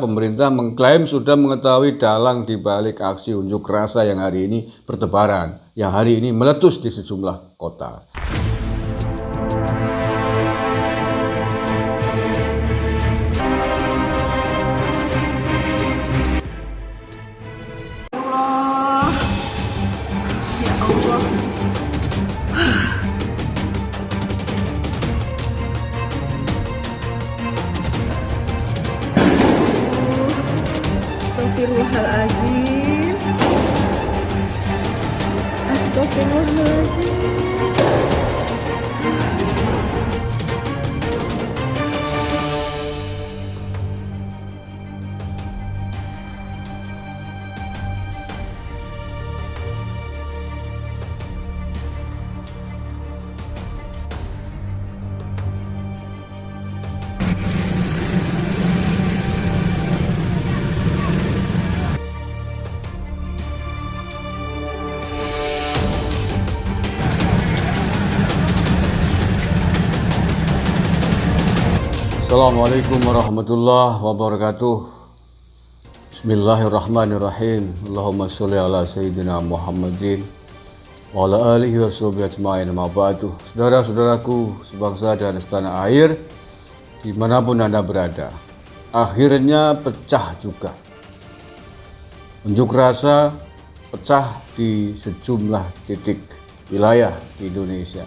pemerintah mengklaim sudah mengetahui dalang di balik aksi unjuk rasa yang hari ini bertebaran, yang hari ini meletus di sejumlah kota. Astagfirullahaladzim. Astagfirullahaladzim. Assalamualaikum warahmatullahi wabarakatuh. Bismillahirrahmanirrahim. Allahumma sholli ala sayyidina Muhammadin wa ala alihi wa sahbihi ajma'in. Ma ba'du. Saudara-saudaraku sebangsa dan setanah air dimanapun Anda berada, akhirnya pecah juga. Unjuk rasa pecah di sejumlah titik wilayah di Indonesia.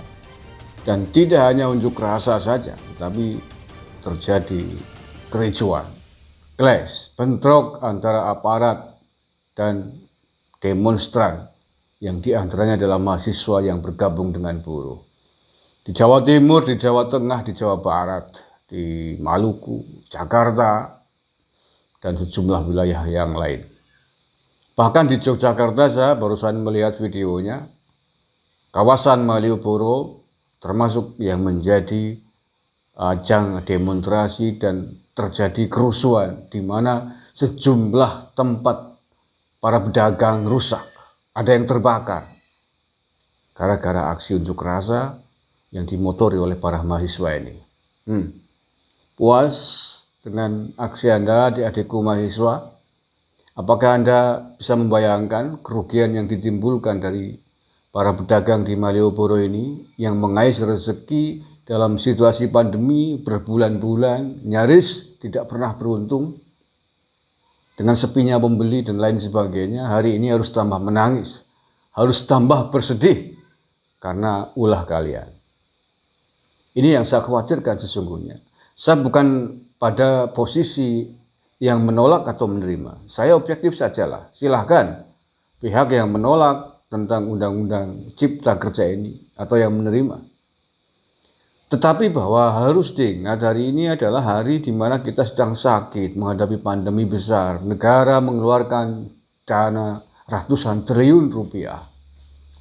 Dan tidak hanya unjuk rasa saja, tetapi terjadi kericuan, clash, bentrok antara aparat dan demonstran yang diantaranya adalah mahasiswa yang bergabung dengan buruh. Di Jawa Timur, di Jawa Tengah, di Jawa Barat, di Maluku, Jakarta, dan sejumlah wilayah yang lain. Bahkan di Yogyakarta saya barusan melihat videonya, kawasan Malioboro termasuk yang menjadi ajang demonstrasi dan terjadi kerusuhan di mana sejumlah tempat para pedagang rusak, ada yang terbakar gara-gara aksi unjuk rasa yang dimotori oleh para mahasiswa ini. Puas dengan aksi Anda, adik-adikku mahasiswa? Apakah Anda bisa membayangkan kerugian yang ditimbulkan dari para pedagang di Malioboro ini yang mengais rezeki dalam situasi pandemi berbulan-bulan, nyaris tidak pernah beruntung, dengan sepinya pembeli dan lain sebagainya, hari ini harus tambah menangis, harus tambah bersedih karena ulah kalian. Ini yang saya khawatirkan sesungguhnya. Saya bukan pada posisi yang menolak atau menerima. Saya objektif sajalah. Silahkan pihak yang menolak tentang undang-undang cipta kerja ini atau yang menerima. Tetapi bahwa harus diingat hari ini adalah hari di mana kita sedang sakit menghadapi pandemi besar. Negara mengeluarkan dana ratusan triliun rupiah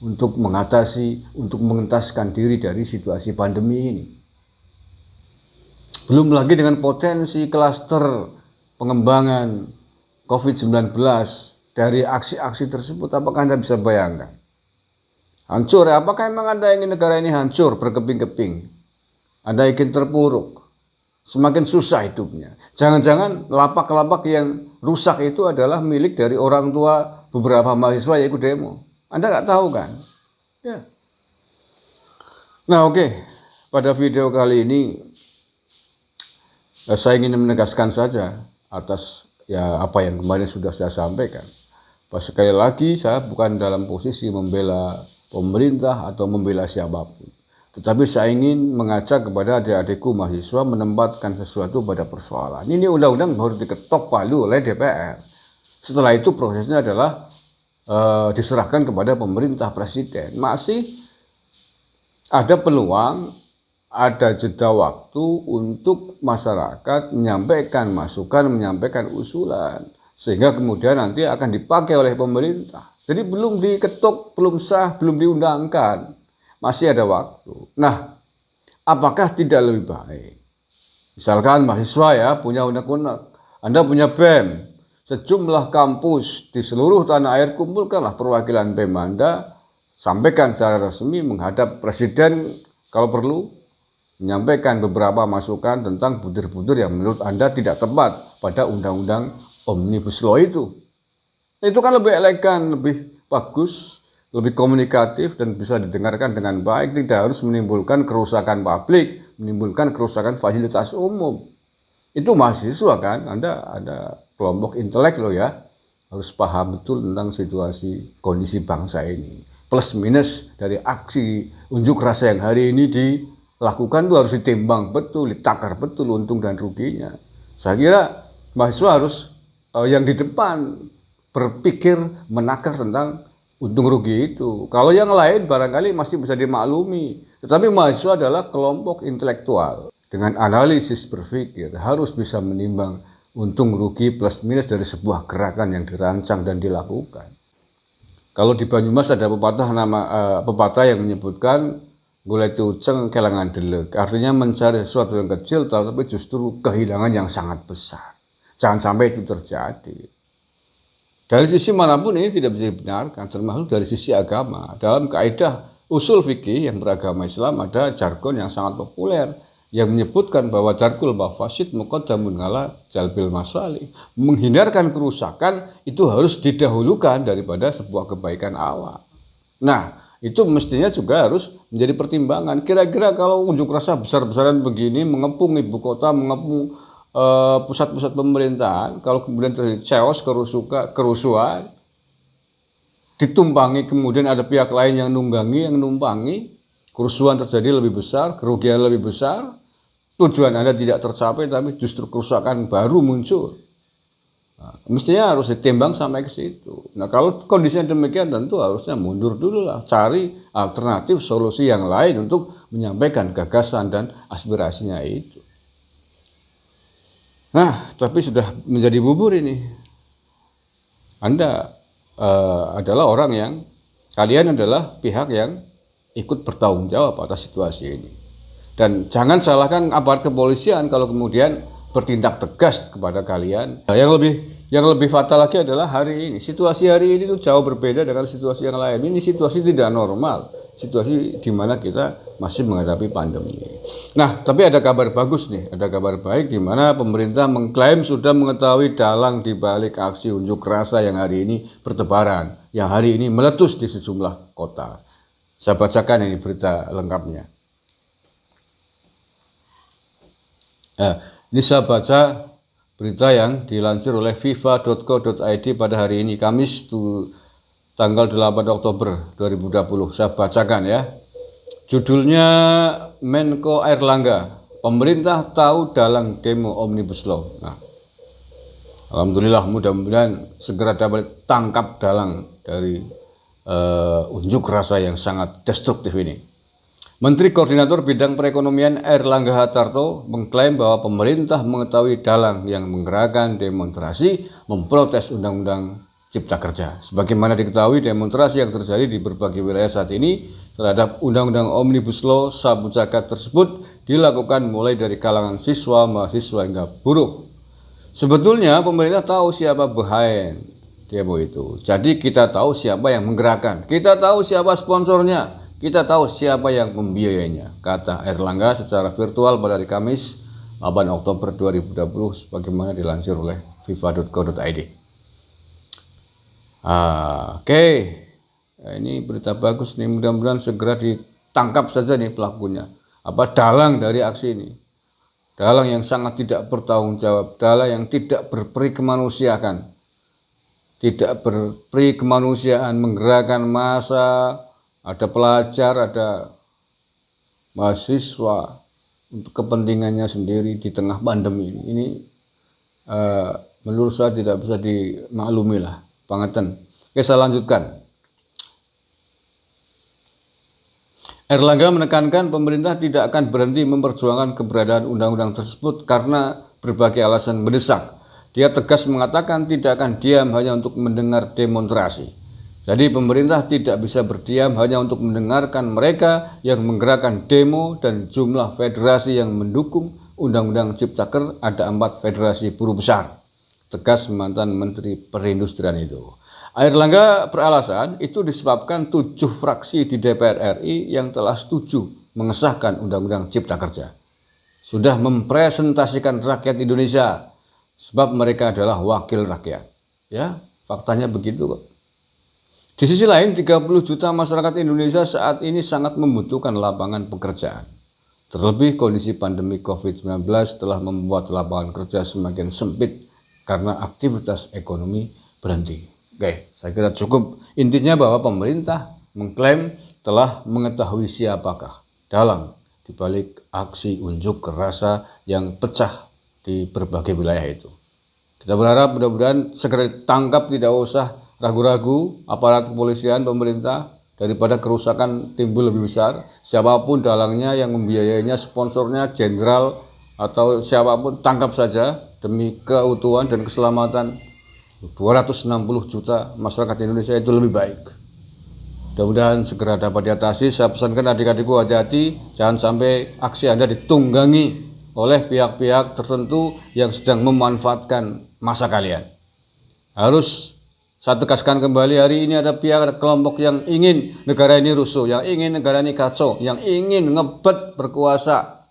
untuk mengatasi, untuk mengentaskan diri dari situasi pandemi ini. Belum lagi dengan potensi klaster pengembangan COVID-19 dari aksi-aksi tersebut. Apakah Anda bisa bayangkan? Hancur ya? Apakah memang Anda ingin negara ini hancur berkeping-keping? Anda ingin terpuruk, semakin susah hidupnya. Jangan-jangan lapak-lapak yang rusak itu adalah milik dari orang tua beberapa mahasiswa yang ikut demo. Anda nggak tahu kan? Ya. Nah oke, pada video kali ini saya ingin menegaskan saja atas apa yang kemarin sudah saya sampaikan. Sekali lagi saya bukan dalam posisi membela pemerintah atau membela siapapun. Tetapi saya ingin mengajak kepada adik-adikku mahasiswa menempatkan sesuatu pada persoalan. Ini undang-undang baru diketok palu oleh DPR. Setelah itu prosesnya adalah diserahkan kepada pemerintah presiden. Masih ada peluang, ada jeda waktu untuk masyarakat menyampaikan masukan, menyampaikan usulan. Sehingga kemudian nanti akan dipakai oleh pemerintah. Jadi belum diketok, belum sah, belum diundangkan. Masih ada waktu. Nah, apakah tidak lebih baik? Misalkan mahasiswa ya punya unek-unek, Anda punya BEM, sejumlah kampus di seluruh tanah air, kumpulkanlah perwakilan BEM Anda, sampaikan secara resmi menghadap presiden kalau perlu, menyampaikan beberapa masukan tentang butir-butir yang menurut Anda tidak tepat pada undang-undang Omnibus Law itu. Itu kan lebih elegan, lebih bagus, lebih komunikatif dan bisa didengarkan dengan baik, tidak harus menimbulkan kerusakan publik, menimbulkan kerusakan fasilitas umum. Itu mahasiswa kan, Anda ada kelompok intelek loh ya, harus paham betul tentang situasi kondisi bangsa ini. Plus minus dari aksi unjuk rasa yang hari ini dilakukan itu harus ditimbang betul, ditakar betul untung dan ruginya. Saya kira mahasiswa harus yang di depan berpikir menakar tentang untung rugi itu. Kalau yang lain barangkali masih bisa dimaklumi. Tetapi mahasiswa adalah kelompok intelektual dengan analisis berpikir harus bisa menimbang untung rugi plus minus dari sebuah gerakan yang dirancang dan dilakukan. Kalau di Banyumas ada pepatah yang menyebutkan golek uceng kelangan delek. Artinya mencari sesuatu yang kecil tapi justru kehilangan yang sangat besar. Jangan sampai itu terjadi. Dari sisi manapun ini tidak bisa dibenarkan, termasuk dari sisi agama. Dalam kaidah usul fikih yang beragama Islam ada jargon yang sangat populer yang menyebutkan bahwa jargul mafasid muqaddamun ala jalbil masalih. Menghindarkan kerusakan itu harus didahulukan daripada sebuah kebaikan awal. Nah, itu mestinya juga harus menjadi pertimbangan. Kira-kira kalau unjuk rasa besar-besaran begini mengepung ibu kota, mengepung pusat-pusat pemerintahan, kalau kemudian terjadi chaos, kerusuhan, ditumpangi kemudian ada pihak lain yang numpangi, kerusuhan terjadi lebih besar, kerugian lebih besar, tujuan Anda tidak tercapai tapi justru kerusakan baru muncul. Nah, mestinya harus ditimbang sampai ke situ. Nah, kalau kondisinya demikian tentu harusnya mundur dulu lah, cari alternatif solusi yang lain untuk menyampaikan gagasan dan aspirasinya itu. Nah, tapi sudah menjadi bubur ini. Anda adalah orang yang, kalian adalah pihak yang ikut bertanggung jawab atas situasi ini. Dan jangan salahkan aparat kepolisian kalau kemudian bertindak tegas kepada kalian. Yang lebih fatal lagi adalah hari ini. Situasi hari ini itu jauh berbeda dengan situasi yang lain. Ini situasi tidak normal. Situasi di mana kita masih menghadapi pandemi. Nah, tapi ada kabar bagus nih. Ada kabar baik di mana pemerintah mengklaim sudah mengetahui dalang di balik aksi unjuk rasa yang hari ini bertebaran. Yang hari ini meletus di sejumlah kota. Saya bacakan ini berita lengkapnya. Ini saya baca berita yang dilansir oleh fifa.co.id pada hari ini, Kamis tanggal 8 Oktober 2020. Saya bacakan ya. Judulnya Menko Airlangga, pemerintah tahu dalang demo Omnibus Law. Nah, alhamdulillah mudah-mudahan segera dapat tangkap dalang dari unjuk rasa yang sangat destruktif ini. Menteri Koordinator Bidang Perekonomian Airlangga Hartarto mengklaim bahwa pemerintah mengetahui dalang yang menggerakkan demonstrasi memprotes Undang-Undang Cipta Kerja. Sebagaimana diketahui, demonstrasi yang terjadi di berbagai wilayah saat ini terhadap Undang-Undang Omnibus Law sabu jagat tersebut dilakukan mulai dari kalangan siswa, mahasiswa hingga buruh. Sebetulnya pemerintah tahu siapa behind demo itu. Jadi kita tahu siapa yang menggerakkan, kita tahu siapa sponsornya, kita tahu siapa yang membiayainya, kata Airlangga secara virtual pada hari Kamis 8 Oktober 2020 sebagaimana dilansir oleh fifa.co.id. Oke. Nah, ini berita bagus nih, mudah-mudahan segera ditangkap saja nih pelakunya. Dalang dari aksi ini. Dalang yang sangat tidak bertanggung jawab, dalang yang tidak berperi kemanusiaan. Tidak berperi kemanusiaan, menggerakkan massa. Ada pelajar, ada mahasiswa untuk kepentingannya sendiri di tengah pandemi ini. Ini menurut saya tidak bisa dimaklumi lah, bangetan. Oke, saya lanjutkan. Airlangga menekankan pemerintah tidak akan berhenti memperjuangkan keberadaan undang-undang tersebut karena berbagai alasan mendesak. Dia tegas mengatakan tidak akan diam hanya untuk mendengar demonstrasi. Jadi pemerintah tidak bisa berdiam hanya untuk mendengarkan mereka yang menggerakkan demo dan jumlah federasi yang mendukung Undang-Undang Cipta Kerja ada 4 federasi buruh besar. Tegas mantan Menteri Perindustrian itu. Airlangga beralasan itu disebabkan 7 fraksi di DPR RI yang telah setuju mengesahkan Undang-Undang Cipta Kerja. Sudah mempresentasikan rakyat Indonesia sebab mereka adalah wakil rakyat. Ya, faktanya begitu kok. Di sisi lain, 30 juta masyarakat Indonesia saat ini sangat membutuhkan lapangan pekerjaan. Terlebih kondisi pandemi COVID-19 telah membuat lapangan kerja semakin sempit karena aktivitas ekonomi berhenti. Oke, saya kira cukup. Intinya bahwa pemerintah mengklaim telah mengetahui siapakah dalang dibalik aksi unjuk rasa yang pecah di berbagai wilayah itu. Kita berharap mudah-mudahan segera ditangkap, tidak usah ragu-ragu aparat kepolisian, pemerintah, daripada kerusakan timbul lebih besar. Siapapun dalangnya yang membiayainya, sponsornya, jenderal atau siapapun, tangkap saja demi keutuhan dan keselamatan 260 juta masyarakat Indonesia itu lebih baik. Mudah-mudahan segera dapat diatasi. Saya pesankan adik-adikku, hati-hati, jangan sampai aksi Anda ditunggangi oleh pihak-pihak tertentu yang sedang memanfaatkan masa kalian. Harus saya tegaskan kembali, hari ini ada pihak, ada kelompok yang ingin negara ini rusuh, yang ingin negara ini kacau, yang ingin ngebet berkuasa,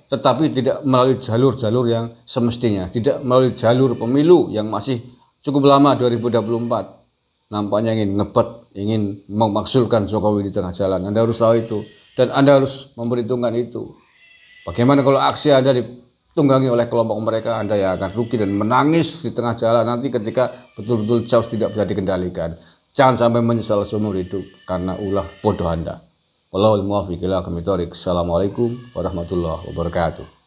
tetapi tidak melalui jalur-jalur yang semestinya, tidak melalui jalur pemilu yang masih cukup lama 2024. Nampaknya ingin ngebet, ingin memaksulkan Jokowi di tengah jalan. Anda harus tahu itu, dan Anda harus memperhitungkan itu. Bagaimana kalau aksi Anda ditunggangi oleh kelompok mereka, Anda yang akan rugi dan menangis di tengah jalan nanti ketika betul-betul chaos tidak bisa dikendalikan. Jangan sampai menyesal seumur hidup karena ulah bodoh Anda. Wallahul muwaffiq ila aqwamit thoriq. Assalamualaikum warahmatullahi wabarakatuh.